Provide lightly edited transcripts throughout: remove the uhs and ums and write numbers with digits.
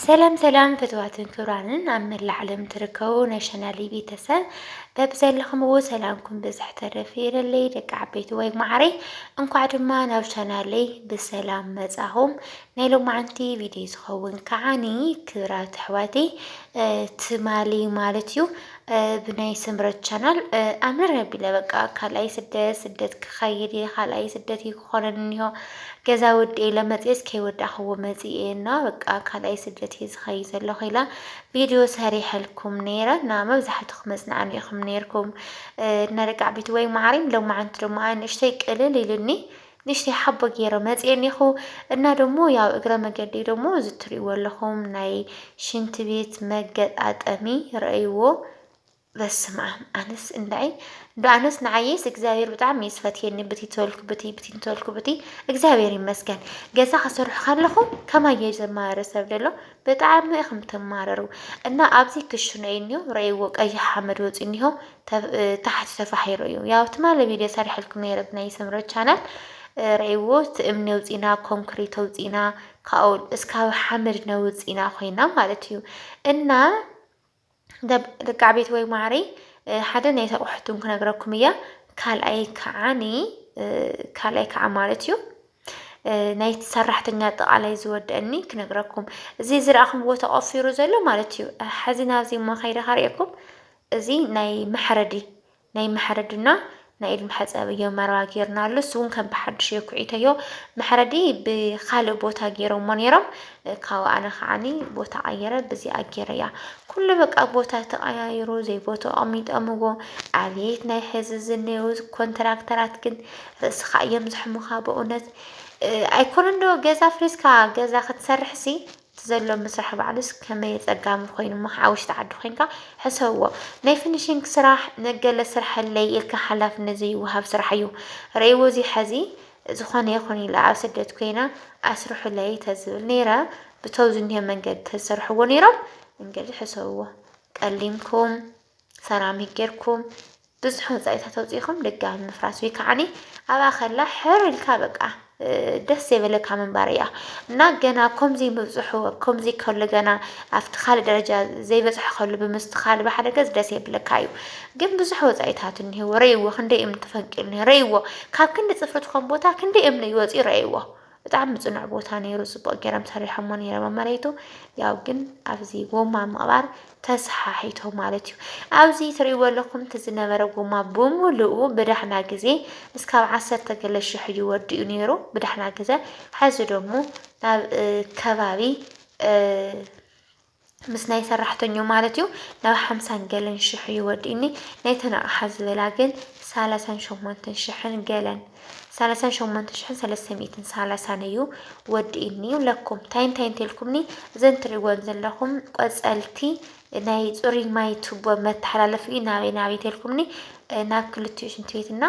ሰላም ሰላም ፍትዋትን ክብራንን ኣብ መላእ ዓለም ትርከቡ ናይ ቻናለይ ቤተሰብ በብዘለኹምዎ ሰላምኩም ብዝሕ ተረፍ ይበለለይ ደቂ ዓበይቲ ወይ ማዕረይ እንኳዕ ድማ ናብ ቻናለይ ብሰላም መጻኹም ናይ ሎማዓንቲ ቪድዮ ዝኸውን ከዓኒ ክብራት ኣሕዋተይ ትማሊ ማለት እዩ ብናይ ስምረት ቻናል ኣምር ኣቢለ በቃ ካልኣይ ስደት ክኸይድ ካልኣይ ስደት ክኾነን እኒሆ ገዛ ወዲኤ ለመፅየስ ከይወዳእኽዎ መፅኤና በቃ ካልኣይ ስደት ዝኸይድ ዘለኹ ኢላ ቪድዮ ሰሪሐልኩም ነይረ እና መብዛሕትኩም መፅናዕኒ ኢኹም ነይርኩም እና ደቂ ዓበይቲ ወይ ማዕረይ ሎማዓንቲ ደሞ ንእሽተይ ቅልል ኢሉኒ ንሽተይ ሓቦ ገይረ መፅአኒ ኢኹ እና ደሞ ያው እግረ መገዲ ደሞ ዝትርእይዎ ኣለኹም ናይ ሽንት ቤት መገጣጠሚ ረእይዎ በስመ አብ ኣነስ ኣነስ ንዓየስ እግዚአብሔር ብጣዕሚ ይስፈትየኒ በቲ ተወልኩ በቲ እግዚአብሔር ይመስገን ገዛ ከሰርሑ ካለኹም ከማየ ዘማረ ሰብ ደሎ ብጣዕሚ ኢኹም ትማረሩ እና ኣብዚ ክሽነ እኒዮ ረእይዎ ቀይሕ ሓመድ ወፂ እኒሆ ታሕቲ ተፋሒሩ እዩ ያው ትማለ ቪድዮ ሰሪሐልኩም ነይረ ብናይ ስምረት ቻናል ረእይዎ እምኒ ውፂና ኮንክሪት ውፂና ካብኡ እስካብ ሓመድ ነውፂና ኮይና ማለት እዩ እና ደቂ ዓበይቲ ወይ ማዕረይ ሓደ ናይ ተቑሕቱን ክነግረኩም እያ ካልኣይ ከዓ ማለት እዩ ናይቲ ሰራሕተኛ ኣጠቃላይ ዝወደአኒ ክነግረኩም እዚ ዝረኣኹምዎ ተቆፊሩ ዘሎ ማለት እዩ ሕዚ ናብዚ እሞ ከይደ ካሪአኩም እዚ ናይ መሕረዲና ናይ ኢድ መሕፀቢ መረባ ጌርና ኣሎ እሱ እውን ከም ብሓዱሽ የኩዒተዮ መሕረዲ ብካልእ ቦታ ገይሮሞ ነይሮም ካብኡ ኣነ ከዓኒ ቦታ ቀየረ በዚ ኣገይረ እያ ኩሉ በቃ ቦታ ተቀያይሩ ዘይቦታ ኣሚጠምዎ ኣቤት ናይ ሕዚ ዝኔው ኮንትራክተራት ግን ርእስኻ እዮም ዝሕሙኻ በእውነት ኣይኮነን ዶ ገዛ ፍሪስካ ገዛ ክትሰርሕ ሲ ዘሎ ምስራሕ ባዕሉስ ከመይ ፀጋሚ ኮይኑ ኣብ ውሽጢ ዓዲ ኮይንካ ሕሰብዎ ናይ ፊኒሽንግ ስራሕ ነገለ ስርሐለይ ኢልካ ሓላፍነት ዘይወሃብ ስራሕ እዩ ረእይዎ እዚ ሕዚ ዝኾነ ይኹን ኢላ ኣብ ስደት ኮይና ኣስርሑለይ ተዝብል ነይረ ብተው ዝኒሄ መንገዲ ተሰርሕዎ ነይሮም እንግዲህ ሕሰብዎ ቀሊምኩም ሰራሚክ ጌርኩም ብዙሕ ወፃኢታት ኣውፂኢኹም ድጋሚ ምፍራስ ወይ ከዓኒ ኣብኣ ከላ ሕር ኢልካ በቃ ደስ ዘይበለካ ምንባር እያ እና ገና ከምዚ ምብፅሑ ከምዚ ከሎ ገና ኣብቲ ካልእ ደረጃ ዘይበፅሑ ከሎ ብምስትኻል ብሓደ ገዝ ደስ የብለካ እዩ ግን ብዙሕ ወፃኢታት እኒሄዎ ረእይዎ ክንደይ እምኒ ተፈንቂሉ ረእይዎ ካብ ክንዲ ፅፍሪ ትኾን ቦታ ክንደይ እምኒ ይወፂ ረእይዎ ብጣዕሚ ፅኑዕ ቦታ ነይሩ ፅቡቅ ገይሮም ሰሪሖሞ ነይሮም መሬቱ ያው ግን ኣብዚ ጎማ ምቕባር ተሰሓሒቶ ማለት እዩ ኣብዚ ትርእይዎ ኣለኹም እቲ ዝነበረ ጎማ ብምሉኡ ብዳሕና ግዜ እስካብ 10 ገለ ሽሕ ይወዲኡ ነይሩ ብዳሕና ግዜ ሕዚ ደሞ ናብ ከባቢ ምስ ናይ ሰራሕተኛ ማለት እዩ ናብ 50 ገለን ሽሕ ይወዲእኒ ናይተን ኣቕሓ ዝበላ ግን 38 ሽሕን ገለን 38,330 እዩ ወዲእኒ ለኩም እንታይ እንተልኩምኒ እዘን ትርእይዎን ዘለኹም ቆፀልቲ ናይ ፅሩይ ማይ ቱቦ መተሓላለፊ ናበይ ተልኩምኒ ናብ ክልቲኡ ሽንት ቤትና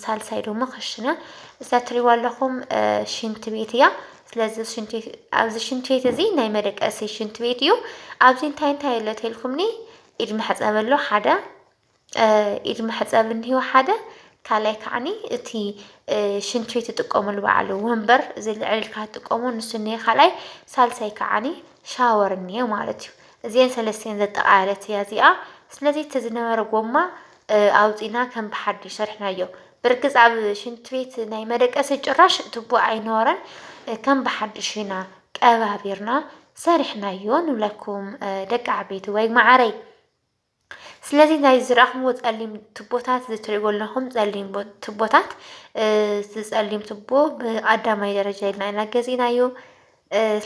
ሳልሳይ ደሞ ክሽነ እዛ ትርእይዎ ኣለኹም ሽንት ቤት እያ ስለዚ ኣብዚ ሽንት ቤት እዚ ናይ መደቀሲ ሽንት ቤት እዩ ኣብዚ እንታይ ኣሎ ተልኩምኒ ኢድ መሕፀቢ ኣሎ ሓደ ኢድ መሕፀቢ እንሂዎ ሓደ ካልኣይ ከዓኒ እቲ ሽንት ቤት ትጥቀሙሉ በዓሉ ወንበር ዝልዕልልካ ትጥቀሙ ንሱ እኒሄ ካልኣይ ሳልሳይ ከዓኒ ሻወር እኒሄ ማለት እዩ እዚአን ሰለስተን ዘጠቃለለት እያ እዚኣ ስለዚ እቲ ዝነበረ ጎማ ኣውፂና ከም ብሓዱሽ ሰሪሕናዮ ብርግፅ ኣብ ሽንት ቤት ናይ መደቀሲ ጭራሽ ቱቦ ኣይነበረን ከም ብሓዱሽ ኢና ቀባቢርና ሰሪሕናዮ ንብለኩም ደቂ ዓበይቲ ወይ ማዕረይ ስለዚ ናይ ዝረኣኹምዎ ፀሊም ቱቦታት ዝትርእይዎ ኣለኹም ፀሊም ቱቦታት ፀሊም ቱቦ ብቀዳማይ ደረጃ ኢልና ገዚእናዮ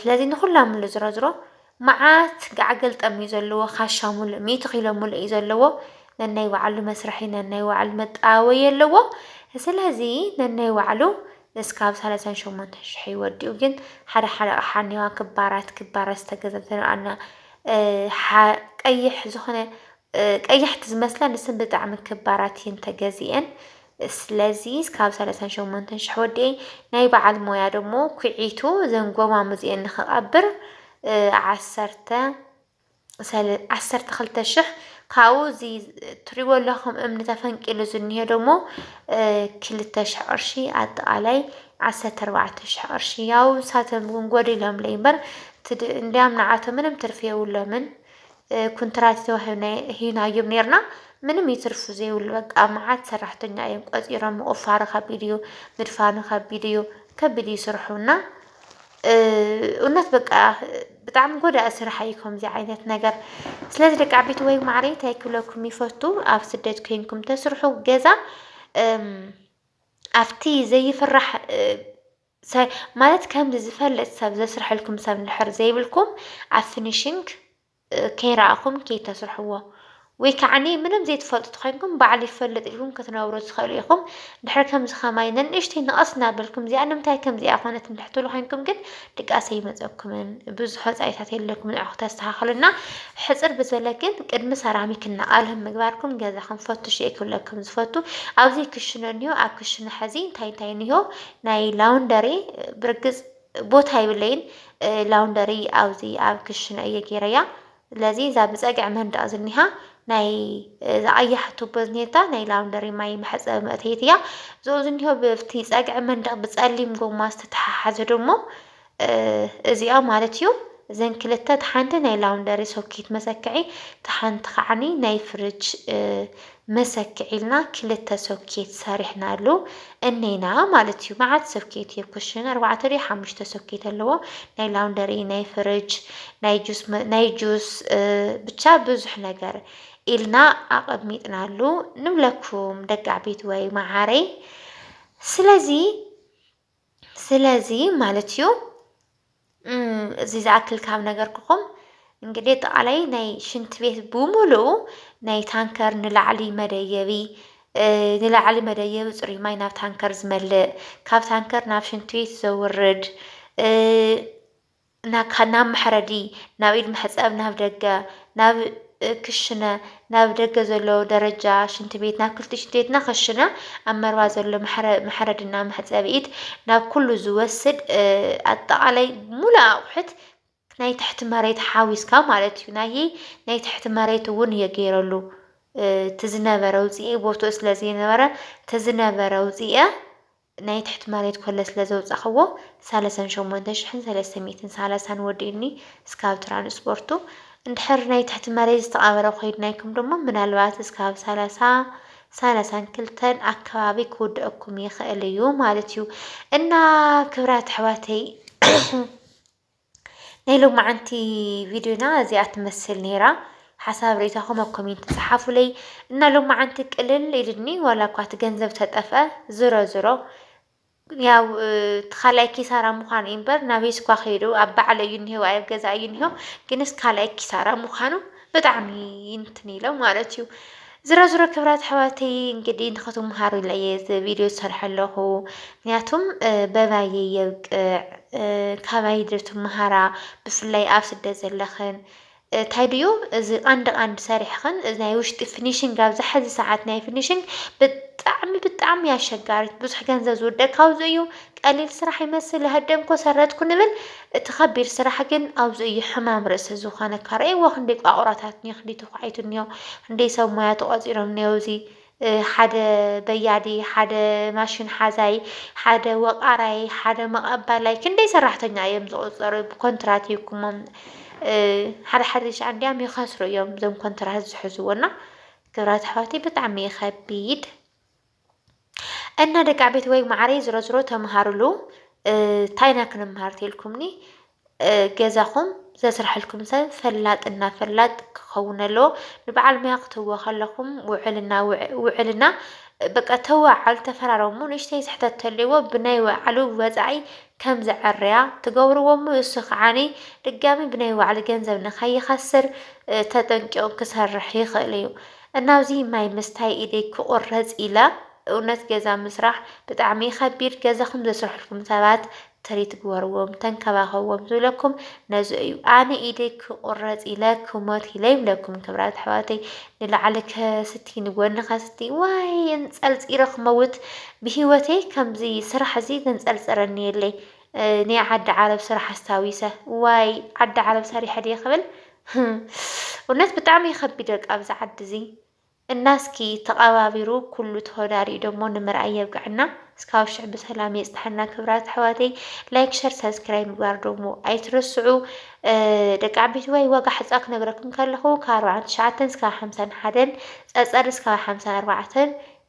ስለዚ ንኩሎም ዝሮዝሮ መዓት ጋዕገል ጠሚ ዘለዎ ካሻ ሙሉእ 100 ኪሎ ሙሉእ እዩ ዘለዎ ነናይ ባዕሉ መስርሒ ነናይ ባዕሉ መጣወይ ኣለዎ ስለዚ ነናይ ባዕሉ እስካብ 38,000 ይወዲኡ ግን ሓደ ኣቕሓ እኒዋ ክባራት ዝተገዛዘና ቀይሕ ዝኾነ ቀያሕቲ ዝመስላ ንስን ብጣዕሚ ክባራት እየን ተገዚአን ስለዚ እስካብ 38,000 ወዲአይ ናይ በዓል ሞያ ደሞ ኩዒቱ ዘንጎማ ሙዚየን ንኽቐብር 12,000 ካብኡ እዚ ትርእይዎ ኣለኹም እምኒ ተፈንቂሉ ዝኒሄ ደሞ 2,000 ቅርሺ ኣጠቃላይ 14,000 ቅርሺ ያው ሳቶም ጎዲሎም ለይ እምበር እንዲያም نعاته ምንም ትርፍ የውለምን ኮንትራት ተዋሂናዮም ነርና ምንም ይትርፍ ዘይውል በቃ ማዓት ሰራሕተኛ እዮም ቆፂሮም ምቁፋር ከቢድዩ ምድፋን ከቢድዩ ከቢድ ይስርሑና እውነት በቃ ብጣዕሚ ጎዳኢ ስራሕ እዩ ከምዚ ዓይነት ነገር ስለዚ ደቂ ዓበይቲ ወይ ማዕረይ እንታይ ክብለኩም ይፈቱ ኣብ ስደት ኮይንኩም ተስርሑ ገዛ ኣብቲ ዘይፍራሕ ማለት ከምዚ ዝፈልጥ ሰብ ዘስርሐልኩም ሰብ እንድሕር ዘይብልኩም ኣብ ፊኒሽንግ ከይረኣኹም ከይተስርሕዎ ወይ ከዓኒ ምንም ዘይትፈልጡ ኮይንኩም በዓል ይፈልጥ ኢልኩም ክትነብሩ ትኽእሉ ኢኹም ድሕሪ ከምዚ ኸማይ ንእሽተይ ነቐስ እናበልኩም እዚኣ ንምንታይ ከምዚኣ ኮነት እንድሕትብሉ ኮይንኩም ግን ድቃሰ ይመፀኩምን ብዙሕ ወፃኢታት የለኩም ንዕኹ ተስተኻኽሉና ሕፅር ብዝበለ ግን ቅድሚ ሰራሚክ እናቓልህም ምግባርኩም ገዛኹም ፈቱሽ እየ ክብለኩም ዝፈቱ ኣብዚ ክሽነ እኒሆ ኣብ ክሽነ ሕዚ እንታይ እኒሆ ናይ ላውንደሪ ብርግፅ ቦታ ይብለይን ላውንደሪ ኣብዚ ኣብ ክሽነ እየ ገይረያ ለዚ እዛ ብፀግዕ መንደቕ ዝኒሃ ናይ ዝቐያሕ ቱቦ ዝኔታ ናይ ላውንደሪ ማይ መሕፀቢ መእተይት እያ ዝኡ ዝኒሆ ብፍቲ ፀግዕ መንደቕ ብፀሊም ጎማ ዝተተሓሓዘ ደሞ እዚኣ ማለት እዩ እዘን ክልተ ተሓንቲ ናይ ላውንደሪ ሶኬት መሰክዒ ተሓንቲ ከዓኒ ናይ ፍርጅ መሰክዒ ኢልና ክልተ ሶኬት ሰሪሕናሉ እኔና ማለት እዩ መዓት ሶኬት እዩ ኩሽን 4 ድዩ 5 ሶኬት ኣለዎ ናይ ላውንደሪ ናይ ፍርጅ ናይ ጁስ ብቻ ብዙሕ ነገር ኢልና ኣቐሚጥናሉ ንብለኩም ደቂ ዓበይቲ ወይ ማዓረይ ስለዚ ማለት እዩ እዚ ዝኣክል ካብ ነገርክኹም እንግዲህ ጠቃላይ ናይ ሽንት ቤት ብሙሉኡ ናይ ታንከር ንላዕሊ መደየቢ ፅሩይ ማይ ናብ ታንከር ዝመልእ ካብ ታንከር ናብ ሽንት ቤት ዘውርድ ናብ መሕረዲ ናብ ኢድ መሕፀብ ናብ ደገ ናብ ክሽነ ናብ ደገ ዘሎ ደረጃ ሽንት ቤት ናብ ክልተ ሽንት ቤትና ክሽነ ኣብ መርባ ዘሎ መሕረድና መሕፀቢ ኢድ ናብ ኩሉ ዝወስድ ኣጠቃላይ ሙሉእ ኣቑሑት ናይ ትሕቲ መሬት ሓዊስካ ማለት እዩ ናይ ትሕቲ መሬት እውን የገይረሉ ትዝነበረ ውፅኢ ቦትኡ ስለ ዘይነበረ ትዝነበረ ውፅአ ናይ ትሕቲ መሬት ኮለ ስለ ዘውፃኽዎ 38,330 ወዲእኒ እስካብ ትራንስፖርቱ እንድሕር ናይ ትሕቲ መሬት ዝተቐበረ ኮይድናይኩም ደሞ ምናልባት እስካብ 32 ኣከባቢ ክውድአኩም ይኽእል እዩ ማለት እዩ እና ክብራት ኣሕዋተይ ናይ ሎማዓንቲ ቪድዮና እዚኣ ትመስል ነይራ ሓሳብ ርእይታኹም ኣብ ኮሜንት ተጻሓፉለይ እና ሎማዓንቲ ቅልል ኢልኒ ዋላ እኳ እቲ ገንዘብ ተጠፍአ ዝሮ ያው ተኻላይ ኪሳራ ምዃኑ እምበር ናበይ ስኳ ኸይዱ ኣብ በዓል እዩ እኒሄው ኣብ ገዛ እዩ እኒሄው ግንስ ካልኣይ ኪሳራ ምዃኑ ብጣዕሚ እንትን ኢሎም ማለት እዩ ዝሮ ክብራት ኣሕዋተይ እንግዲህ ንኽትምሃሩ ኢለ እየ እዚ ቪድዮ ዝሰርሐ ኣለኹ ምክንያቱም በባየ የብቅዕ ካባይ ትምሃራ ብፍላይ ኣብ ስደት ዘለኽን እንታይ ድዩ እዚ ቀንዲ ሰሪሕኽን ናይ ውሽጢ ፊኒሽንግ ኣብ ዝሓዚ ሰዓት ናይ ፊኒሽንግ ብጣዕሚ ኣሸጋሪት ብዙሕ ገንዘብ ዝውደእ ካብዚ እዩ ቀሊል ስራሕ ይመስል ህደምኮ ሰረትኩ ንብል እቲ ከቢድ ስራሕ ግን ኣብዚ እዩ ሕማም ርእሲ ዝኾነ ካርአይዎ ክንደይ ቋቑራታት እኒኦ ክንደይ ተኳዒቱ እኒኦ ክንደይ ሰብ ሞያ ተቆፂሮም እኒኦ እዚ ሓደ በያዲ ሓደ ማሽን ሓዛይ ሓደ ወቃራይ ሓደ መቐባላይ ክንደይ ሰራሕተኛ እዮም ዝቁፀሩ ብኮንትራት ይኩሞም ሓደ ሻዕንዲያም ይኸስሩ እዮም እዞም ኮንትራት ዝሕዝዎና ክብራት ኣሕዋተይ ብጣዕሚ ይኸቢድ እና ደቂ ዓበይቲ ወይ ማዕረይ ዝሮ ተምሃሩሉ ታይና ክንምሃር ተልኩምኒ ገዛኹም ዘስርሐልኩም ሰብ ፈላጥ ክኸውን ኣለዎ ንበዓል ሞያ ክትህዎ ከለኹም ውዕልና በቃ ተዋዓሉ ተፈራረሙ ንእሽተይ ስሕተት ተልይዎ ብናይ ባዕሉ ወፃኢ ከም ዘዕርያ ትገብርዎሙ እሱ ከዓኒ ድጋሚ ብናይ ባዕሉ ገንዘብ ንኸይኸስር ተጠንቂቑ ክሰርሕ ይኽእል እዩ እና ኣብዚ ማይ ምስታይ ኢደይ ክቁረፅ ኢለ እውነት ገዛ ምስራሕ ብጣዕሚ ከቢድ ገዛኹም ዘስርሐልኩም ሰባት ትሪት ግበርዎም ተንከባኸብዎም ዝብለኩም ነዚ እዩ ኣነ ኢደይ ክቁረፅ ኢለ ክሞት ኢለ ይብለኩም ክብራት ኣሕዋተይ ንላዕሊ ከስቲ ንጎኒ ከስቲ ዋይ እንፀልፂረ ክመውት ብሂወተይ ከምዚ ስራሕ እዚ ዘንፀልፅረኒ የለይ ናይ ዓዲ ዓረብ ስራሕ ኣስታዊሰ ዋይ ዓዲ ዓረብ ሰሪሐ ድየ ክብል እውነት ብጣዕሚ ከቢድ ደቂ ኣብዚ ዓዲ እዚ እናስኪ ተቐባቢሩ ኩሉ ተወዳሪኡ ደሞ ንምርኣይ የብቅዕና እስካብ ሽዕ ብሰላም የጽሕና ክብራት ኣሕዋተይ ላይክ ሸር ሰብስክራይብ ምግባር ደሞ ኣይትረስዑ። ደቂ ዓበይቲ ወይ ዋጋ ሕፃ ክነግረኩም ከለኹ ካብ 49 እስካብ 51 ፀፀር እስካብ 54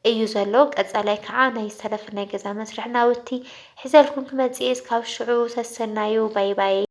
እዩ ዘሎ። ቀጻላይ ከዓ ናይ ዝተረፈ ናይ ገዛ መስርሒ ናውቲ ሒዘልኩም ክመጽእ እስካብ ሽዑ ሰሰናዩ ባይ ባይ።